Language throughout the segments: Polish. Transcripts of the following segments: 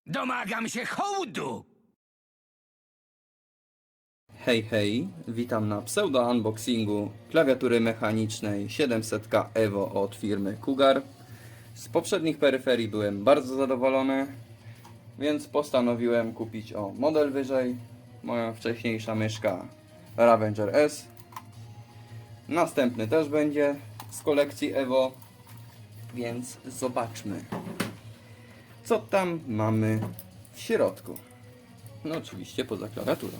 Domagam się hołdu! Hej, hej, witam na pseudo-unboxingu klawiatury mechanicznej 700K Evo od firmy Cougar. Z poprzednich peryferii byłem bardzo zadowolony, więc postanowiłem kupić model wyżej. Moja wcześniejsza myszka Ravager S. Następny też będzie z kolekcji Evo, więc zobaczmy, co tam mamy w środku. No oczywiście poza klawiaturą.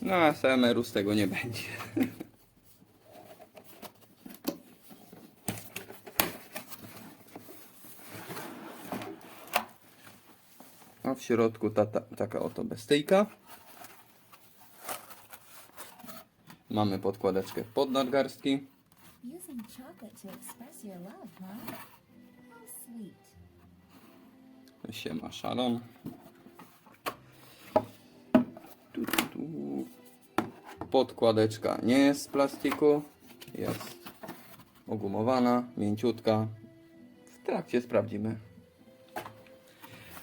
No a ASMR-u z tego nie będzie. A w środku taka oto bestyjka. Mamy podkładeczkę pod nadgarstki. Using chocolate to express your love, huh? How sweet. Siema Sharon. Tu. Podkładeczka nie jest z plastiku. Jest ogumowana, mięciutka. W trakcie sprawdzimy.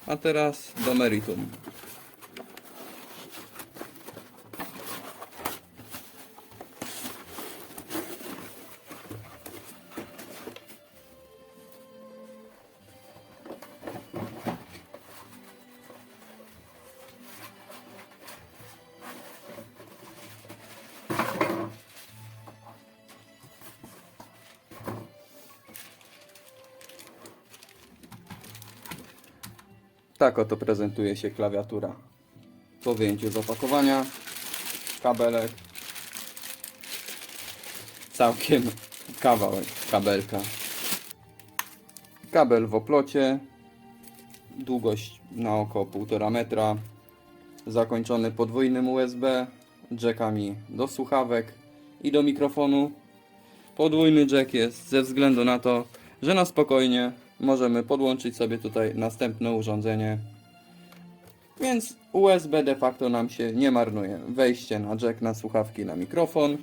A teraz do meritum. Tak oto prezentuje się klawiatura po wyjęciu z opakowania. Kabelek. Całkiem kawałek kabelka. Kabel w oplocie. Długość na około 1,5 metra. Zakończony podwójnym USB. Jackami do słuchawek i do mikrofonu. Podwójny jack jest ze względu na to, że na spokojnie możemy podłączyć sobie tutaj następne urządzenie. Więc USB de facto nam się nie marnuje. Wejście na jack, na słuchawki, na mikrofon.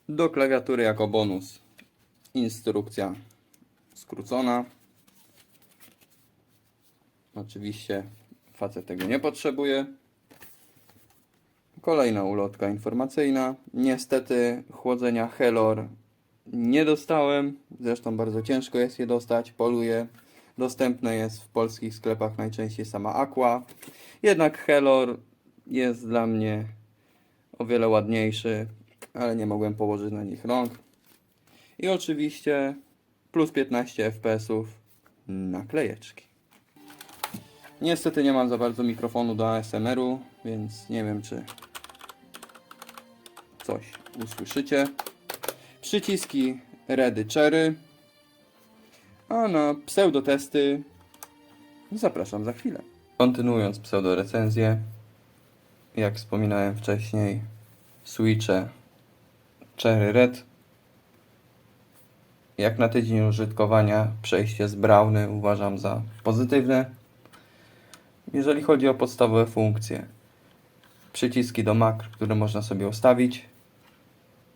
Do klawiatury jako bonus instrukcja skrócona. Oczywiście facet tego nie potrzebuje. Kolejna ulotka informacyjna. Niestety chłodzenia Helor nie dostałem. Zresztą bardzo ciężko jest je dostać. Poluję. Dostępne jest w polskich sklepach najczęściej sama Aqua. Jednak Helor jest dla mnie o wiele ładniejszy, ale nie mogłem położyć na nich rąk. I oczywiście plus 15 fps naklejeczki. Niestety nie mam za bardzo mikrofonu do ASMR-u, więc nie wiem, czy coś usłyszycie. Przyciski Redy Cherry. A na pseudotesty zapraszam za chwilę. Kontynuując pseudorecenzję, jak wspominałem wcześniej, switche Cherry Red. Jak na tydzień użytkowania przejście z browny uważam za pozytywne. Jeżeli chodzi o podstawowe funkcje, przyciski do makr, które można sobie ustawić,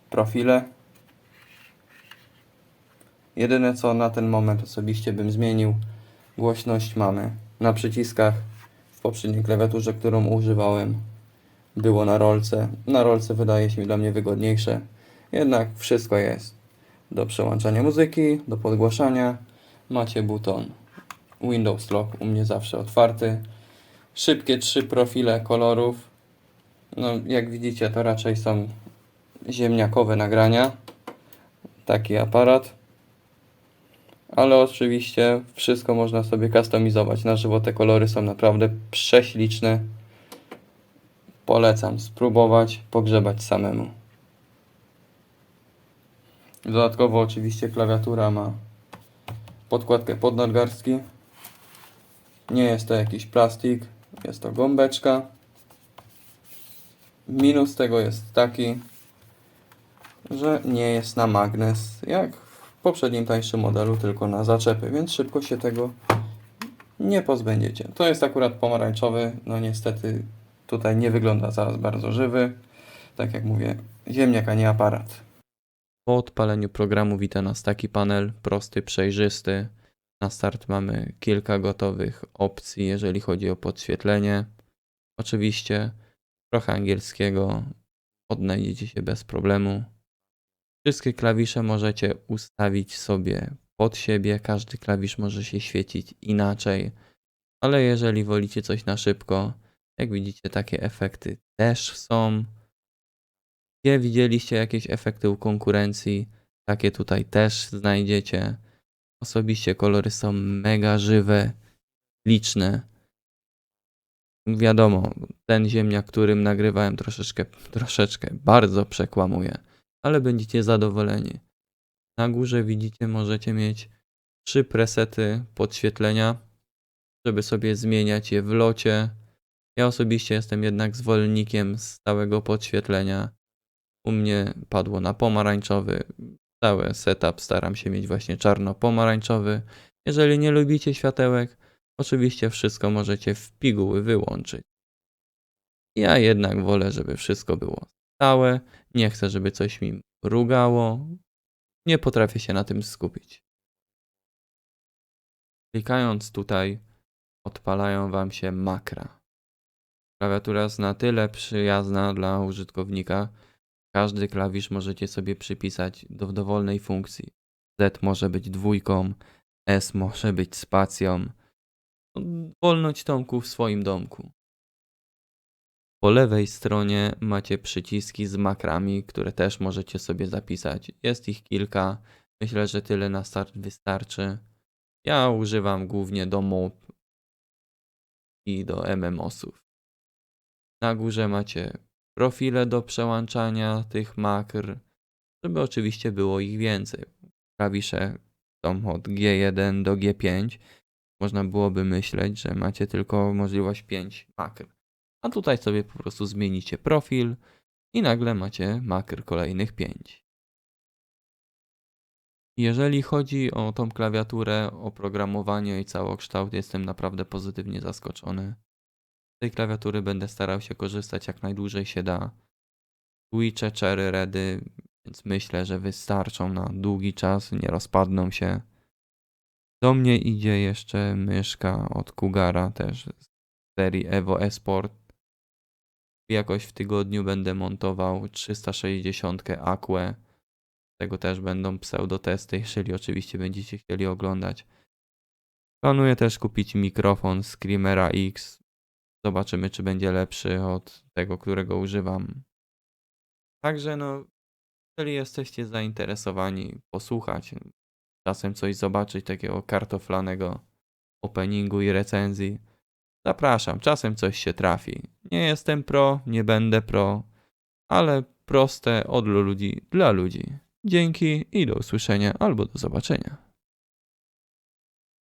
profile. Jedyne co na ten moment osobiście bym zmienił, głośność mamy na przyciskach. W poprzedniej klawiaturze, którą używałem, było na rolce. Na rolce wydaje się mi dla mnie wygodniejsze. Jednak wszystko jest do przełączania muzyki, do podgłaszania. Macie buton Windows Lock u mnie zawsze otwarty. Szybkie 3 profile kolorów. No, jak widzicie, to raczej są ziemniakowe nagrania. Taki aparat. Ale oczywiście wszystko można sobie kustomizować. Na żywo te kolory są naprawdę prześliczne. Polecam spróbować, pogrzebać samemu. Dodatkowo oczywiście klawiatura ma podkładkę pod nadgarstki. Nie jest to jakiś plastik, jest to gąbeczka. Minus tego jest taki, że nie jest na magnes, jak w poprzednim tańszym modelu tylko na zaczepy, więc szybko się tego nie pozbędziecie. To jest akurat pomarańczowy, no niestety tutaj nie wygląda za bardzo żywy. Tak jak mówię, ziemniak, a nie aparat. Po odpaleniu programu wita nas taki panel, prosty, przejrzysty. Na start mamy kilka gotowych opcji, jeżeli chodzi o podświetlenie. Oczywiście trochę angielskiego odnajdziecie się bez problemu. Wszystkie klawisze możecie ustawić sobie pod siebie, każdy klawisz może się świecić inaczej, ale jeżeli wolicie coś na szybko, jak widzicie, takie efekty też są. Gdzie widzieliście jakieś efekty u konkurencji, takie tutaj też znajdziecie. Osobiście kolory są mega żywe, liczne. Wiadomo, ten ziemniak, którym nagrywałem troszeczkę bardzo przekłamuje, ale będziecie zadowoleni. Na górze widzicie, możecie mieć 3 presety podświetlenia, żeby sobie zmieniać je w locie. Ja osobiście jestem jednak zwolennikiem stałego podświetlenia. U mnie padło na pomarańczowy. Cały setup staram się mieć właśnie czarno-pomarańczowy. Jeżeli nie lubicie światełek, oczywiście wszystko możecie w piguły wyłączyć. Ja jednak wolę, żeby wszystko było stałe. Nie chcę, żeby coś mi mrugało. Nie potrafię się na tym skupić. Klikając tutaj, odpalają Wam się makra. Klawiatura jest na tyle przyjazna dla użytkownika. Każdy klawisz możecie sobie przypisać do dowolnej funkcji. Z może być dwójką, S może być spacją. Wolność Tomku w swoim domku. Po lewej stronie macie przyciski z makrami, które też możecie sobie zapisać. Jest ich kilka. Myślę, że tyle na start wystarczy. Ja używam głównie do MOP i do MMOS-ów. Na górze macie profile do przełączania tych makr, żeby oczywiście było ich więcej. Klawisze są od G1 do G5. Można byłoby myśleć, że macie tylko możliwość 5 makr. A tutaj sobie po prostu zmienicie profil i nagle macie makr kolejnych 5. Jeżeli chodzi o tą klawiaturę, oprogramowanie i całokształt, jestem naprawdę pozytywnie zaskoczony. Z tej klawiatury będę starał się korzystać jak najdłużej się da. Switche, cherry redy, więc myślę, że wystarczą na długi czas, nie rozpadną się. Do mnie idzie jeszcze myszka od Cougara, też z serii Evo Esport. Jakoś w tygodniu będę montował 360 Acque. Tego też będą pseudotesty, jeżeli oczywiście będziecie chcieli oglądać. Planuję też kupić mikrofon Screamera X. Zobaczymy, czy będzie lepszy od tego, którego używam. Także no, jeżeli jesteście zainteresowani posłuchać, czasem coś zobaczyć takiego kartoflanego openingu i recenzji, zapraszam, czasem coś się trafi. Nie jestem pro, nie będę pro, ale proste od ludzi dla ludzi. Dzięki i do usłyszenia albo do zobaczenia.